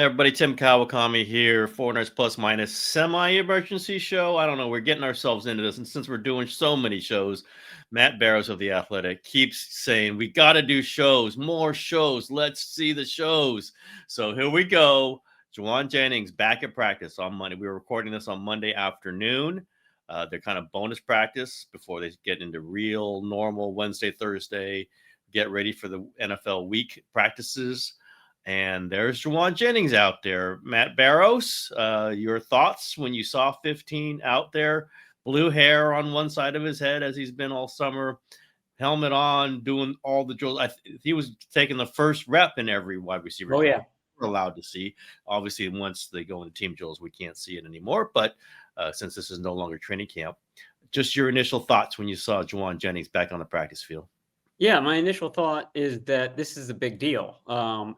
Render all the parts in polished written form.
Everybody, Tim Kawakami here, Foreigners Plus Minus semi-emergency show. I don't know, we're getting ourselves into this, and since we're doing so many shows, Matt Barrows of The Athletic keeps saying, we got to do shows, more shows, let's see the shows. So here we go. Jauan Jennings back at practice on Monday. We were recording this on Monday afternoon. They're kind of bonus practice before they get into real, normal Wednesday, Thursday, get ready for the NFL week practices. And there's Jauan Jennings out there. Matt Barrows, your thoughts when you saw 15 out there? Blue hair on one side of his head as he's been all summer, helmet on, doing all the drills. He was taking the first rep in every wide receiver. Oh, yeah. We're allowed to see. Obviously, once they go into team drills, we can't see it anymore. But since this is no longer training camp, just your initial thoughts when you saw Jauan Jennings back on the practice field. Yeah, my initial thought is that this is a big deal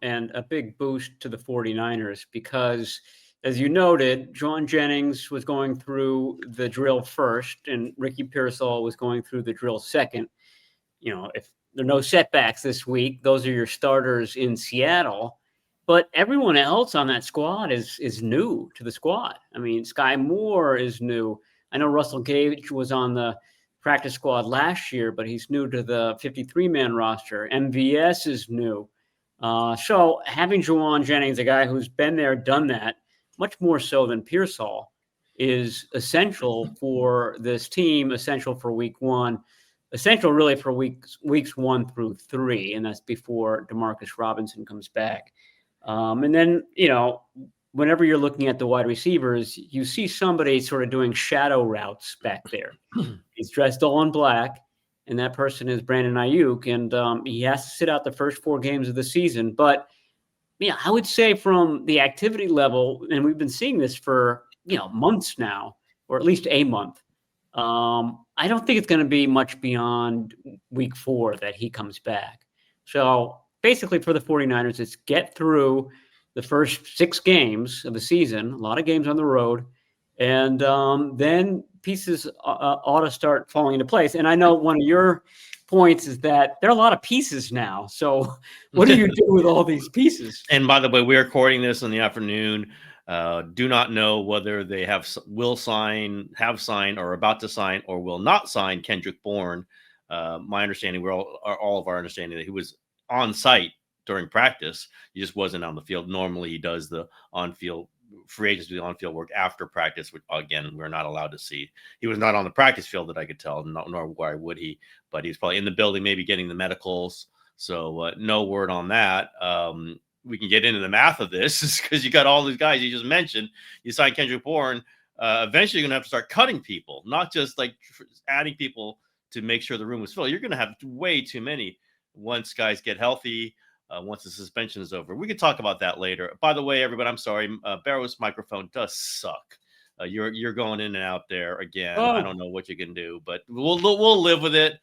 and a big boost to the 49ers because, as you noted, Jauan Jennings was going through the drill first and Ricky Pearsall was going through the drill second. You know, if there are no setbacks this week, those are your starters in Seattle. But everyone else on that squad is new to the squad. I mean, Sky Moore is new. I know Russell Gage was on the practice squad last year, but he's new to the 53-man roster. MVS is new. So having Jauan Jennings, a guy who's been there, done that, much more so than Pearsall, is essential for this team, essential for week one, essential really for weeks 1 through 3, and that's before Demarcus Robinson comes back. And then, you know, whenever you're looking at the wide receivers, you see somebody sort of doing shadow routes back there. He's dressed all in black, and that person is Brandon Ayuk, and he has to sit out the first 4 games of the season. But, yeah, I would say from the activity level, and we've been seeing this for, months now, or at least a month, I don't think it's going to be much beyond week 4 that he comes back. So basically for the 49ers, it's get through the first 6 games of the season, a lot of games on the road, and then pieces ought to start falling into place. And I know one of your points is that there are a lot of pieces now. So what do you do with all these pieces? And by the way, we're recording this in the afternoon. Do not know whether they will sign, have signed, or about to sign, or will not sign Kendrick Bourne. My understanding, all of our understanding, that he was on site during practice. He just wasn't on the field. Normally he does the on-field, free agents do the on-field work after practice, which again, we're not allowed to see. He was not on the practice field that I could tell, nor why would he, but he's probably in the building, maybe getting the medicals. So no word on that. We can get into the math of this because you got all these guys you just mentioned. You signed Kendrick Bourne. Eventually you're going to have to start cutting people, not just like adding people to make sure the room was filled. You're going to have way too many once guys get healthy. Once the suspension is over. We could talk about that later. By the way, everybody, I'm sorry. Barrow's microphone does suck. You're going in and out there again. Oh. I don't know what you can do, but we'll live with it.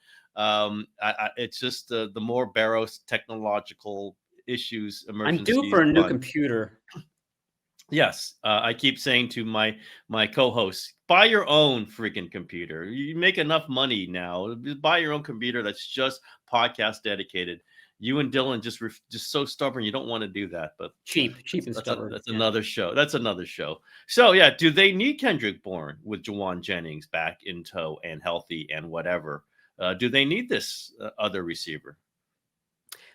It's just the more Barrow's technological issues emergencies. I'm due for a new computer. Yes, I keep saying to my co-hosts, buy your own freaking computer. You make enough money now. Buy your own computer that's just podcast dedicated. You and Dylan just so stubborn. You don't want to do that, but cheap and stubborn. That's another show. That's another show. So yeah, do they need Kendrick Bourne with Jauan Jennings back in tow and healthy and whatever? Do they need this other receiver?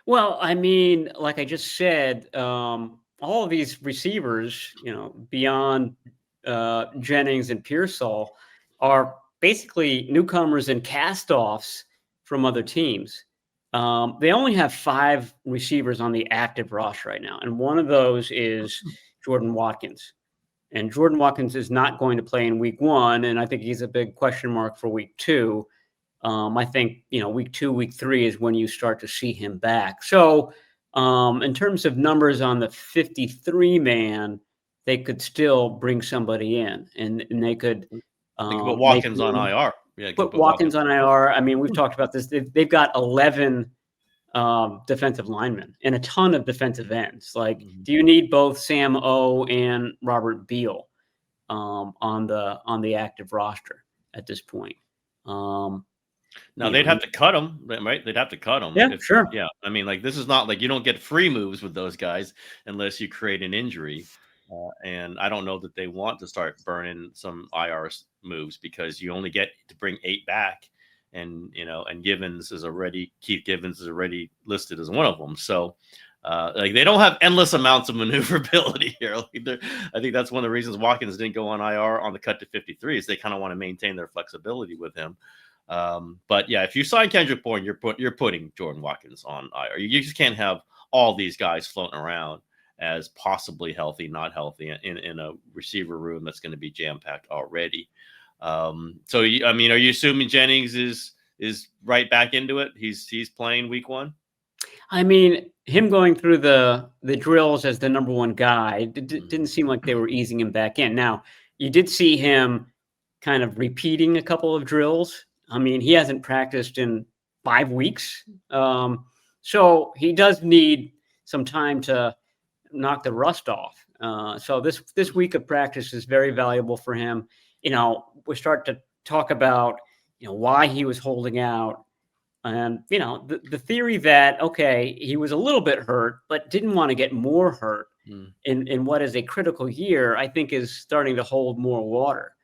Well, I mean, like I just said, all of these receivers, beyond Jennings and Pearsall, are basically newcomers and cast-offs from other teams. They only have 5 receivers on the active roster right now, and one of those is Jordan Watkins. And Jordan Watkins is not going to play in week 1, and I think he's a big question mark for week 2. I think, week 2, week 3 is when you start to see him back. So in terms of numbers on the 53-man, they could still bring somebody in, and they could put Watkins on IR. Yeah, put Watkins on IR. I mean, we've talked about this. They've got 11 defensive linemen and a ton of defensive ends. Like, do you need both Sam O and Robert Beal on the active roster at this point? Now they'd have to cut them, right? They'd have to cut them. Yeah, sure. Yeah. I mean, like this is not like you don't get free moves with those guys unless you create an injury. And I don't know that they want to start burning some IR moves because you only get to bring 8 back, and and Keith Givens is already listed as one of them. So. Like they don't have endless amounts of maneuverability here. I think that's one of the reasons Watkins didn't go on IR on the cut to 53 is they kind of want to maintain their flexibility with him. But yeah, if you sign Kendrick Bourne, you're putting Jordan Watkins on IR. You just can't have all these guys floating around as possibly healthy, not healthy in a receiver room that's going to be jam packed already. So I mean, are you assuming Jennings is right back into it? He's playing week 1. I mean, him going through the drills as the number 1 guy didn't seem like they were easing him back in. Now, you did see him kind of repeating a couple of drills. I mean, he hasn't practiced in 5 weeks. So he does need some time to knock the rust off. So this week of practice is very valuable for him. We start to talk about, why he was holding out. And, the theory that, okay, he was a little bit hurt, but didn't want to get more hurt in what is a critical year, I think is starting to hold more water.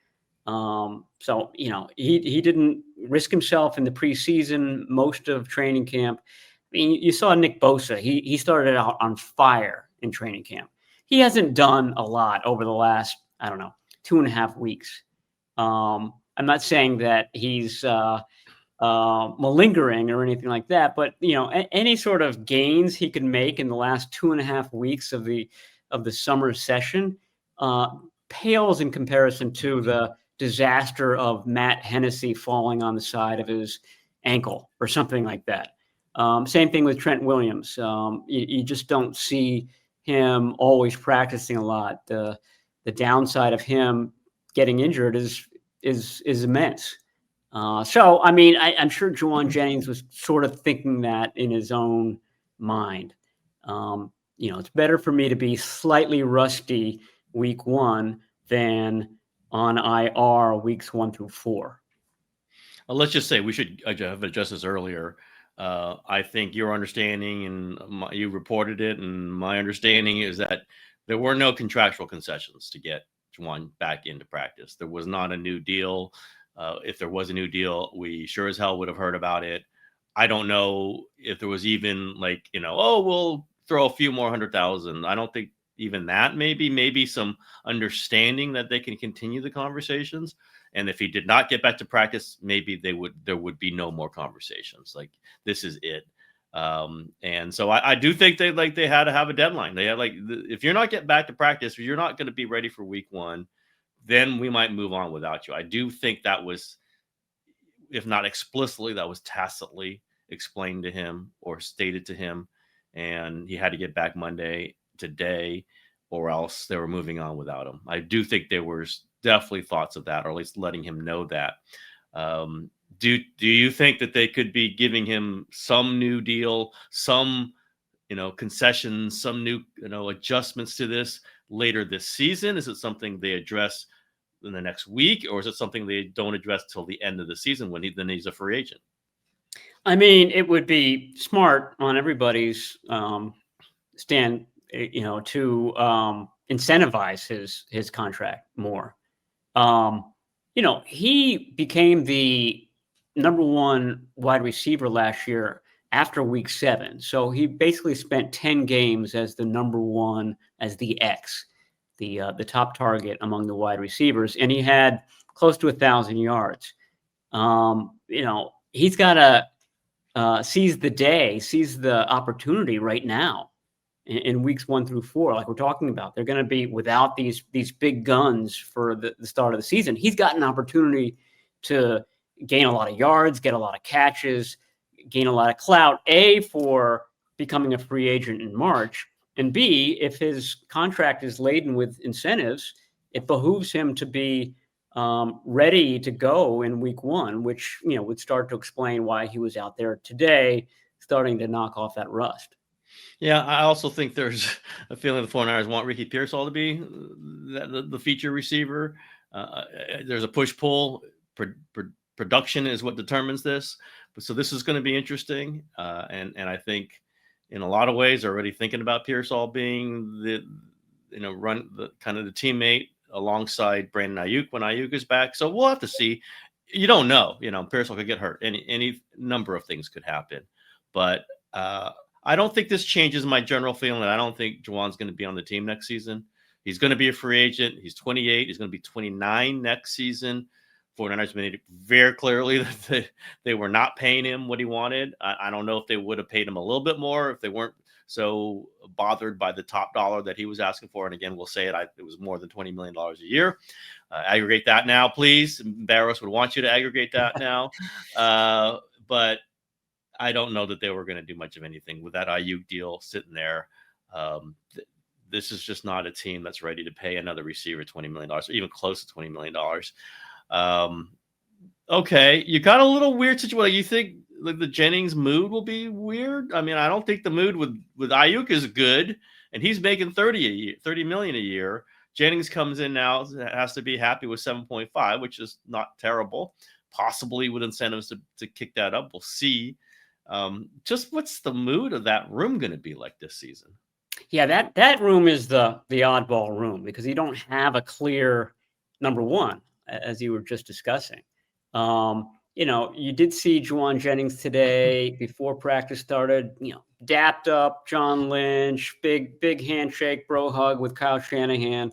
So, he didn't risk himself in the preseason, most of training camp. I mean, you saw Nick Bosa. He started out on fire in training camp. He hasn't done a lot over the last, 2.5 weeks. I'm not saying that he's malingering or anything like that, but any sort of gains he could make in the last 2.5 weeks of the summer session pales in comparison to the disaster of Matt Hennessy falling on the side of his ankle or something like that. Same thing with Trent Williams. You just don't see him always practicing a lot. The downside of him getting injured is immense. So, I mean, I'm sure Jauan Jennings was sort of thinking that in his own mind. It's better for me to be slightly rusty week 1 than on IR weeks 1 through 4. Let's just say we should have addressed this earlier. I think your understanding and you reported it, and my understanding is that there were no contractual concessions to get Jauan back into practice. There was not a new deal. If there was a new deal, we sure as hell would have heard about it. I don't know if there was even like, we'll throw a few more 100,000. I don't think even that. Maybe some understanding that they can continue the conversations. And if he did not get back to practice, maybe there would be no more conversations. Like this is it. And so I do think they had to have a deadline. They had if you're not getting back to practice, or you're not going to be ready for week 1, then we might move on without you. I do think that was, if not explicitly, that was tacitly explained to him or stated to him. And he had to get back today, or else they were moving on without him. I do think there was definitely thoughts of that, or at least letting him know that. Do you think that they could be giving him some new deal, some, concessions, some new, adjustments to this later this season? Is it something they address in the next week, or is it something they don't address till the end of the season when he's a free agent? I mean, it would be smart on everybody's stand, to incentivize his contract more. He became the number 1 wide receiver last year after week 7. So he basically spent 10 games as the number 1, as the X, the top target among the wide receivers. And he had close to 1,000 yards. He's got to seize the opportunity right now in weeks 1 through 4, like we're talking about. They're going to be without these big guns for the start of the season. He's got an opportunity to gain a lot of yards, get a lot of catches, gain a lot of clout, A, for becoming a free agent in March, and B, if his contract is laden with incentives, it behooves him to be ready to go in week 1, which, would start to explain why he was out there today, starting to knock off that rust. Yeah, I also think there's a feeling the 49ers want Ricky Pearsall to be the feature receiver. There's a push-pull production is what determines this. But so this is going to be interesting, and I think in a lot of ways already thinking about Pearsall being the run the kind of the teammate alongside Brandon Ayuk when Ayuk is back. So we'll have to see. You don't know. Pearsall could get hurt. Any number of things could happen, but I don't think this changes my general feeling that I don't think Jauan's going to be on the team next season. He's going to be a free agent. He's 28. He's going to be 29 next season. 49ers made it very clearly that they were not paying him what he wanted. I don't know if they would have paid him a little bit more if they weren't so bothered by the top dollar that he was asking for. And again, we'll say it was more than $20 million a year. Aggregate that now, please. Barrows would want you to aggregate that now. But I don't know that they were going to do much of anything with that Ayuk deal sitting there. This is just not a team that's ready to pay another receiver $20 million or even close to $20 million. Okay, you got a little weird situation. You think like the Jennings mood will be weird? I mean, I don't think the mood with Ayuk is good, and he's making $30 million a year. Jennings comes in now, has to be happy with 7.5, which is not terrible. Possibly with incentives to kick that up. We'll see. Just what's the mood of that room going to be like this season? Yeah, that room is the oddball room because you don't have a clear number one, as you were just discussing. You did see Jauan Jennings today before practice started, dapped up John Lynch, big handshake, bro hug with Kyle Shanahan.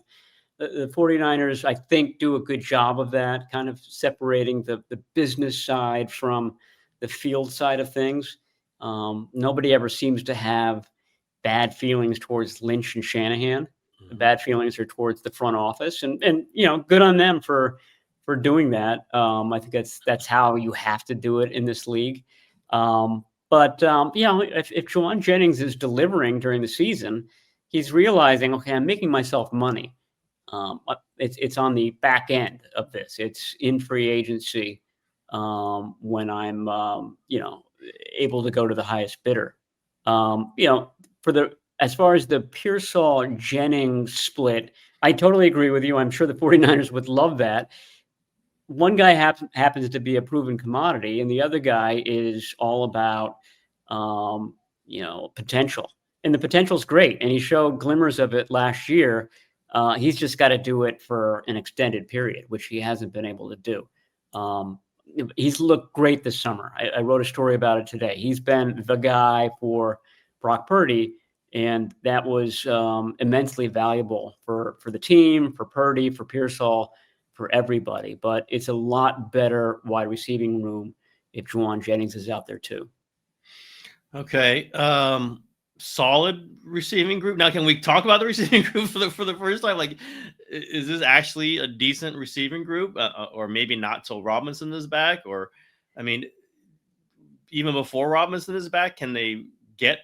The 49ers, I think, do a good job of that, kind of separating the business side from the field side of things. Nobody ever seems to have bad feelings towards Lynch and Shanahan. The bad feelings are towards the front office, and good on them for doing that. I think that's how you have to do it in this league. But if Jauan Jennings is delivering during the season, he's realizing, okay, I'm making myself money. It's on the back end of this. It's in free agency when I'm able to go to the highest bidder. As far as the Pearsall Jennings split, I totally agree with you. I'm sure the 49ers would love that. One guy happens to be a proven commodity, and the other guy is all about potential. And the potential is great, and he showed glimmers of it last year. He's just got to do it for an extended period, which he hasn't been able to do. He's looked great this summer. I wrote a story about it today. He's been the guy for Brock Purdy, and that was immensely valuable for the team, for Purdy, for Pearsall, for everybody. But it's a lot better wide receiving room if Jauan Jennings is out there too. Okay. Solid receiving group. Now, can we talk about the receiving group for the first time? Like, is this actually a decent receiving group, or maybe not till Robinson is back? Or, I mean, even before Robinson is back, can they get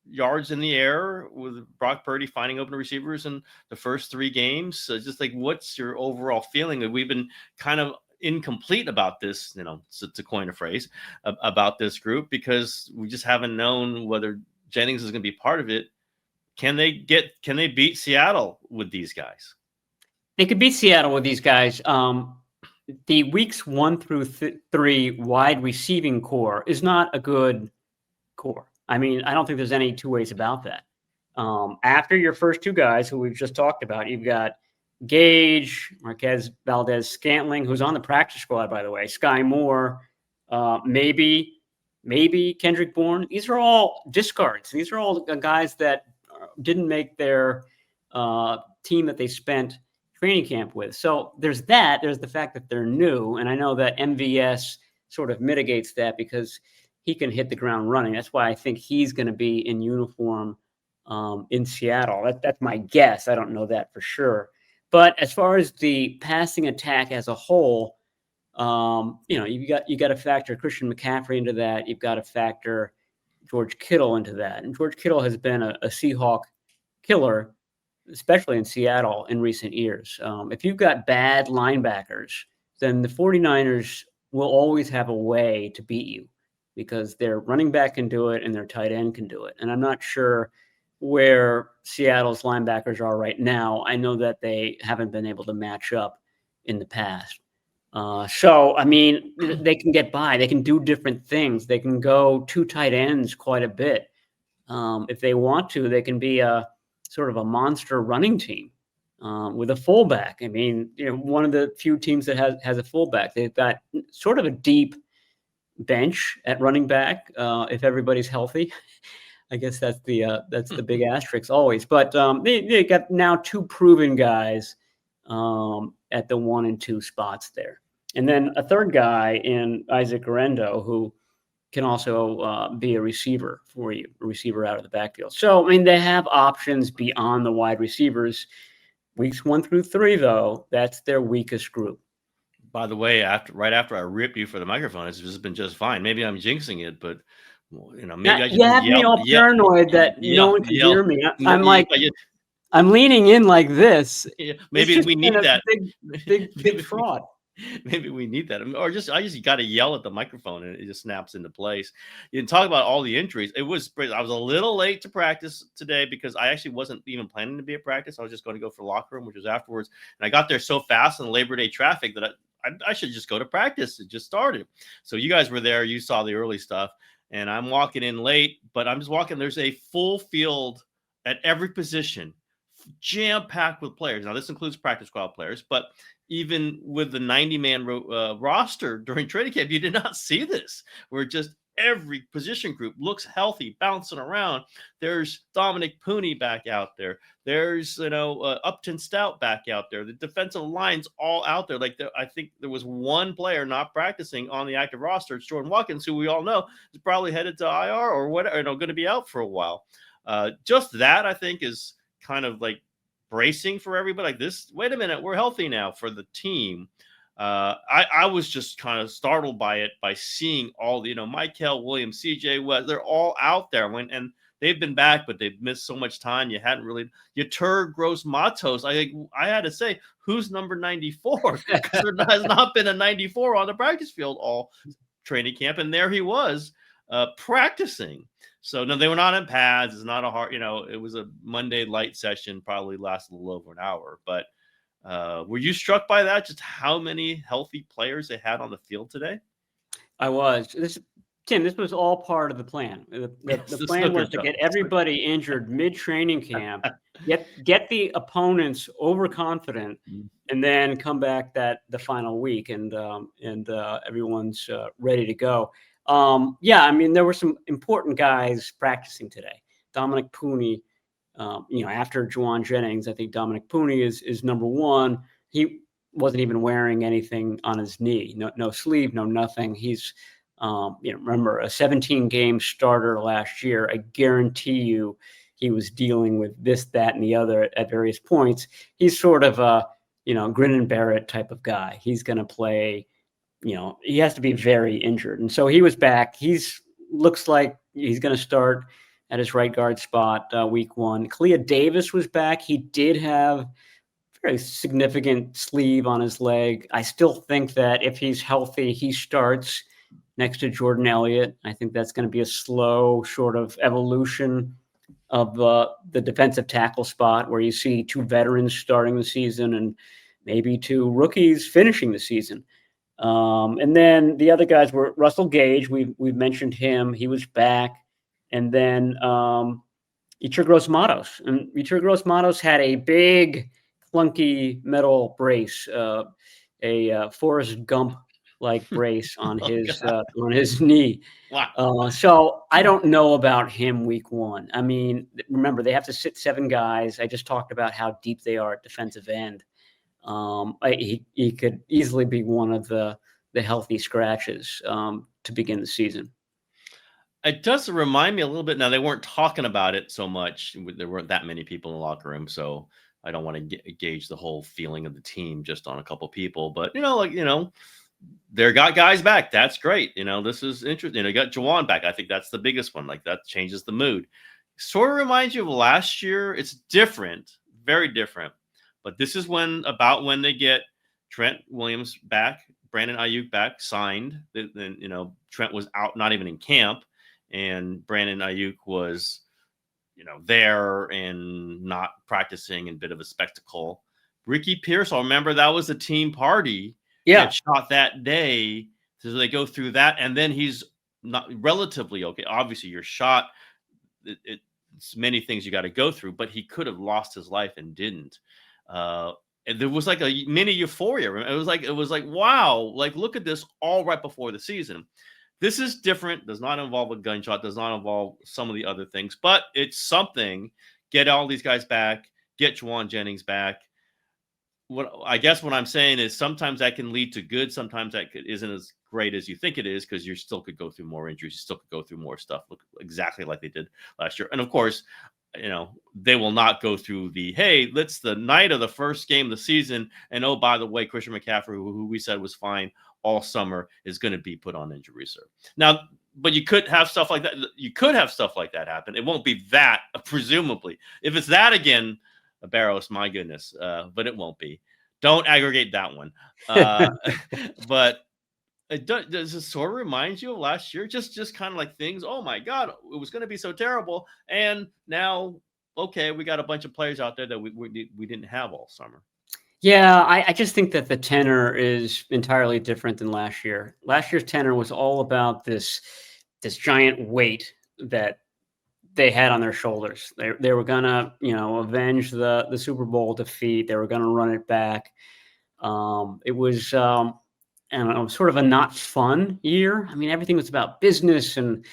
yards in the air with Brock Purdy finding open receivers in the first 3 games? So just like, what's your overall feeling? We've been kind of incomplete about this, to coin a phrase, about this group, because we just haven't known whether Jennings is going to be part of it. Can they beat Seattle with these guys? They could beat Seattle with these guys. The weeks 1 through 3 wide receiving core is not a good core. I mean, I don't think there's any two ways about that. After your first 2 guys who we've just talked about, you've got Gage, Marquez Valdez-Scantling, who's on the practice squad, by the way, Sky Moore, maybe Kendrick Bourne. These are all discards. These are all guys that didn't make their team that they spent training camp with. So there's that. There's the fact that they're new. And I know that MVS sort of mitigates that because he can hit the ground running. That's why I think he's going to be in uniform in Seattle. That's my guess. I don't know that for sure. But as far as the passing attack as a whole, you got to factor Christian McCaffrey into that. You've got to factor George Kittle into that. And George Kittle has been a Seahawk killer, especially in Seattle in recent years. If you've got bad linebackers, then the 49ers will always have a way to beat you because their running back can do it and their tight end can do it. And I'm not sure where Seattle's linebackers are right now. I know that they haven't been able to match up in the past. So, I mean, they can get by. They can do different things. They can go 2 tight ends quite a bit. If they want to, they can be a sort of a monster running team with a fullback. I mean, one of the few teams that has a fullback. They've got sort of a deep bench at running back if everybody's healthy. I guess that's the big asterisk always. But they got now 2 proven guys at the 1 and 2 spots there, and then a third guy in Isaac Orendo who can also be a receiver for you, a receiver out of the backfield. So I mean, they have options beyond the wide receivers. Weeks 1 through 3, though, that's their weakest group. By the way, right after I ripped you for the microphone, it's just been just fine. Maybe I'm jinxing it, but maybe I should You have me all paranoid that no one can hear me. I'm like, I'm leaning in like this. Maybe we need that. Big fraud. Maybe we need that, or I just got to yell at the microphone and it just snaps into place. You can talk about all the injuries. I was a little late to practice today because I actually wasn't even planning to be at practice. I was just going to go for locker room, which was afterwards. And I got there so fast in Labor Day traffic that I should just go to practice. It just started. So you guys were there. You saw the early stuff. And I'm walking in late, but I'm just walking. There's a full field at every position, jam-packed with players. Now, this includes practice squad players, but even with the 90-man roster during training camp, you did not see this, where just every position group looks healthy, bouncing around. There's Dominic Pooney back out there. There's, Upton Stout back out there. The defensive line's all out there. I think there was one player not practicing on the active roster. It's Jordan Watkins, who we all know is probably headed to IR or whatever, going to be out for a while. Just that, I think, is kind of like bracing for everybody. Like this, wait a minute, we're healthy now for the team. I was just kind of startled by it, by seeing all the, Michael Williams, CJ West, they're all out there and they've been back, but they've missed so much time. You hadn't really, Yetur Gross Matos. I had to say, who's number 94? Because there has not been a 94 on the practice field all training camp. And there he was practicing. So no, they were not in pads. It's not a hard, it was a Monday light session, probably lasted a little over an hour. But were you struck by that? Just how many healthy players they had on the field today? I was. Tim, this was all part of the plan. The plan was to get everybody injured mid-training camp, get the opponents overconfident, and then come back the final week, and everyone's ready to go. I mean, there were some important guys practicing today. Dominic Pooney, after Jauan Jennings, I think Dominic Pooney is number 1. He wasn't even wearing anything on his knee, no sleeve, no nothing. He's, remember, a 17-game starter last year. I guarantee you he was dealing with this, that, and the other at various points. He's sort of a, grin and bear it type of guy. He's going to play. He has to be very injured. And so he was back. Looks like he's going to start at his right guard spot week 1. Clea Davis was back. He did have very significant sleeve on his leg. I still think that if he's healthy, he starts next to Jordan Elliott. I think that's going to be a slow sort of evolution of the defensive tackle spot, where you see 2 veterans starting the season and maybe 2 rookies finishing the season. And then the other guys were Russell Gage. We've mentioned him. He was back. And then Yetur Gross Matos. And Yetur Gross Matos had a big, clunky metal brace, a Forrest Gump-like brace on his knee. Wow. So I don't know about him week 1. I mean, remember, they have to sit 7 guys. I just talked about how deep they are at defensive end. He could easily be one of the healthy scratches to begin the season. It does remind me a little bit. Now, they weren't talking about it so much. There weren't that many people in the locker room, so I don't want to gauge the whole feeling of the team just on a couple people. But they got guys back. That's great. This is interesting. You got Jauan back. I think that's the biggest one. Like, that changes the mood. Sort of reminds you of last year. It's different, very different. But this is when they get Trent Williams back, Brandon Ayuk back, signed. Then Trent was out, not even in camp, and Brandon Ayuk was, there and not practicing, and a bit of a spectacle. Ricky Pearsall, remember, that was a team party Yeah. gets shot that day. So they go through that, and then he's not relatively okay. Obviously, you're shot. It's many things you got to go through, but he could have lost his life and didn't. Uh, and there was like a mini euphoria. It was like wow, like look at this all right before the season. This is different. Does not involve a gunshot. Does not involve some of the other things, but it's something. Get all these guys back. Get Jauan Jennings back. What I guess what I'm saying is sometimes that can lead to good. Sometimes that isn't as great as you think it is because you still could go through more injuries. You still could go through more stuff. Look exactly like they did last year. And of course, they will not go through hey, let's the night of the first game of the season. And oh, by the way, Christian McCaffrey, who we said was fine all summer, is going to be put on injury reserve. Now, but you could have stuff like that. You could have stuff like that happen. It won't be that, presumably. If it's that again, Barrows, my goodness, but it won't be. Don't aggregate that one. But does it sort of remind you of last year? Just kind of like things. Oh my God, it was going to be so terrible, and now, okay, we got a bunch of players out there that we didn't have all summer. Yeah, I just think that the tenor is entirely different than last year. Last year's tenor was all about this giant weight that they had on their shoulders. They were gonna, avenge the Super Bowl defeat. They were gonna run it back. It was, I don't know, sort of a not fun year. I mean, everything was about business and,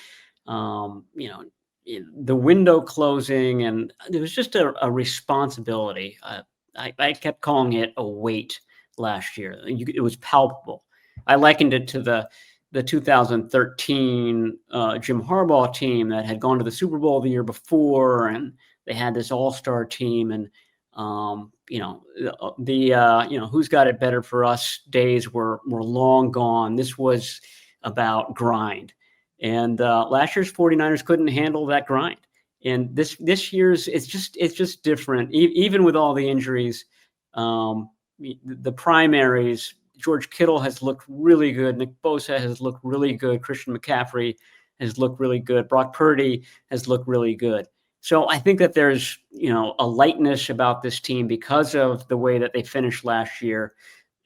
the window closing, and there was just a responsibility. I kept calling it a weight last year. It was palpable. I likened it to the 2013 Jim Harbaugh team that had gone to the Super Bowl the year before, and they had this all-star team, and who's got it better for us days were long gone. This was about grind, and last year's 49ers couldn't handle that grind. And this year's it's just different. Even with all the injuries, the primaries. George Kittle has looked really good. Nick Bosa has looked really good. Christian McCaffrey has looked really good. Brock Purdy has looked really good. So I think that there's, a lightness about this team because of the way that they finished last year.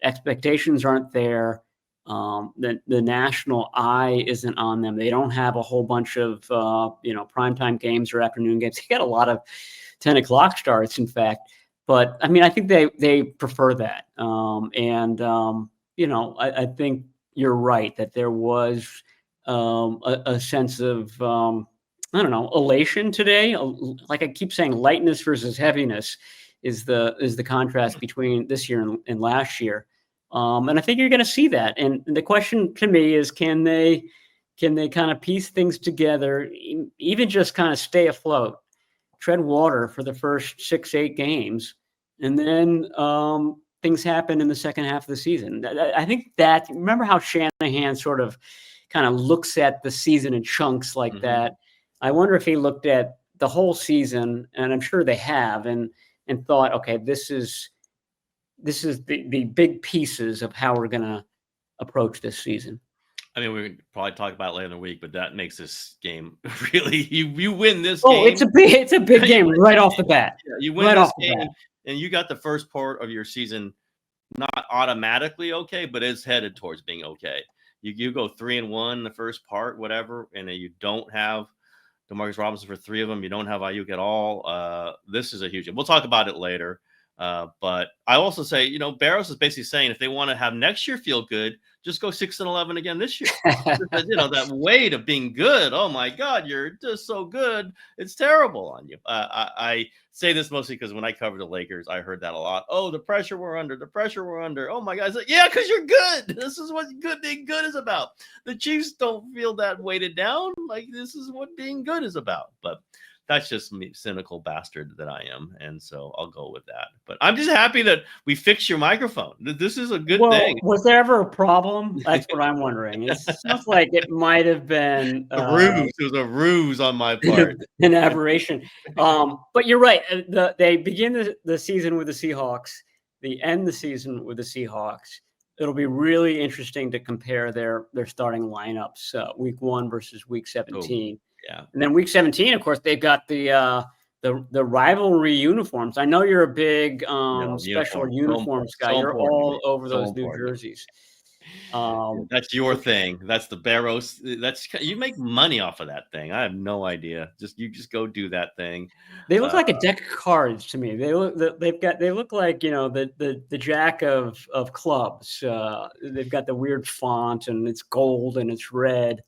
Expectations aren't there. The national eye isn't on them. They don't have a whole bunch of, primetime games or afternoon games. They got a lot of 10 o'clock starts, in fact. But I mean, I think they prefer that. I think you're right that there was a sense of, elation today. Like I keep saying, lightness versus heaviness is the contrast between this year and last year. And I think you're going to see that. And the question to me is, can they kind of piece things together, even just kind of stay afloat, tread water for the first 6-8 games, and then things happen in the second half of the season. I think that, remember how Shanahan sort of kind of looks at the season in chunks like that. I wonder if he looked at the whole season, and I'm sure they have, and thought, okay, this is the big pieces of how we're going to approach this season. I mean, we would probably talk about it later in the week, but that makes this game really. You win this game. Oh, it's a big game right off the bat. Yeah, you win this game, and you got the first part of your season not automatically okay, but it's headed towards being okay. You go 3-1 the first part, whatever, and then you don't have DeMarcus Robinson for 3 of them. You don't have Ayuk at all. This is a huge game. We'll talk about it later. But I also say, Barrows is basically saying if they want to have next year feel good, just go 6-11 again this year. That weight of being good. Oh my God, you're just so good. It's terrible on you. I say this mostly because when I covered the Lakers, I heard that a lot. Oh, the pressure we're under. Oh my God. Like, yeah, because you're good. This is what being good is about. The Chiefs don't feel that weighted down. Like, this is what being good is about. But that's just me, cynical bastard that I am. And so I'll go with that. But I'm just happy that we fixed your microphone. This is a good thing. Was there ever a problem? That's what I'm wondering. It sounds like it might have been a ruse. It was a ruse on my part. An aberration. But you're right. They begin the season with the Seahawks. They end the season with the Seahawks. It'll be really interesting to compare their starting lineups, week 1 versus week 17. Yeah. And then week 17, of course, they've got the the rivalry uniforms. I know you're a big No, special uniform, uniforms guy. so You're important to me, all over so those new important to me. jerseys. Yeah, Um, that's your which thing. That's the Barrows. You make money off of that thing. I have no idea. You just go do that thing. they look Uh, like a deck of cards to me. They look like, you know, the jack of clubs. They've got the weird font and it's gold and it's red.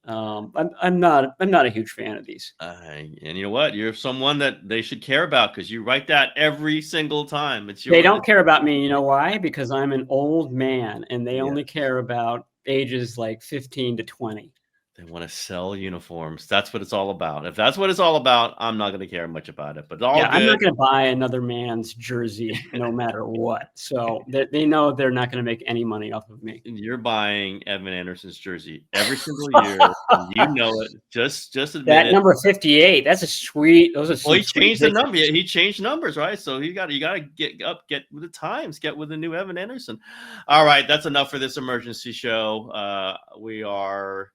I'm not a huge fan of these. and you know what? You're someone that they should care about because you write that every single time. It's They your. don't care about me. You know why? Because I'm an old man and they Yeah, only care about ages like 15 to 20. they want to sell uniforms. That's what it's all about. If that's what it's all about, I'm not going to care much about it. But all Yeah, I'm not good. going to buy another man's jersey no matter what. So they know they're not going to make any money off of me. You're buying Evan Anderson's jersey every single year. You know it. Just admit That it. number 58, that's a sweet, those are Well, some he sweet changed the number. pictures. He changed numbers, right? So you got to get with the times, get with the new Evan Anderson. All right, that's enough for this emergency show. We are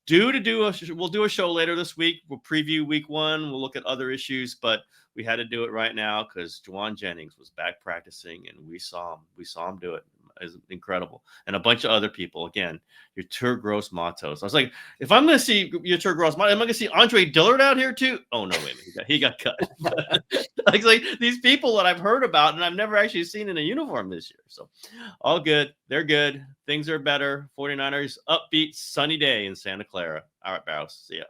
due to we'll do a show later this week. We'll preview week 1. We'll look at other issues, but we had to do it right now because Jauan Jennings was back practicing, and we saw him do it. It's incredible, and a bunch of other people. Again, your Tour Gross Matos. I was like, if I'm going to see your Tour Gross Matos, am I going to see Andre Dillard out here too? Oh no, wait a minute, he got cut. like these people that I've heard about and I've never actually seen in a uniform this year. So all good. They're good. Things are better. 49ers upbeat sunny day in Santa Clara. All right, Barrows. See ya.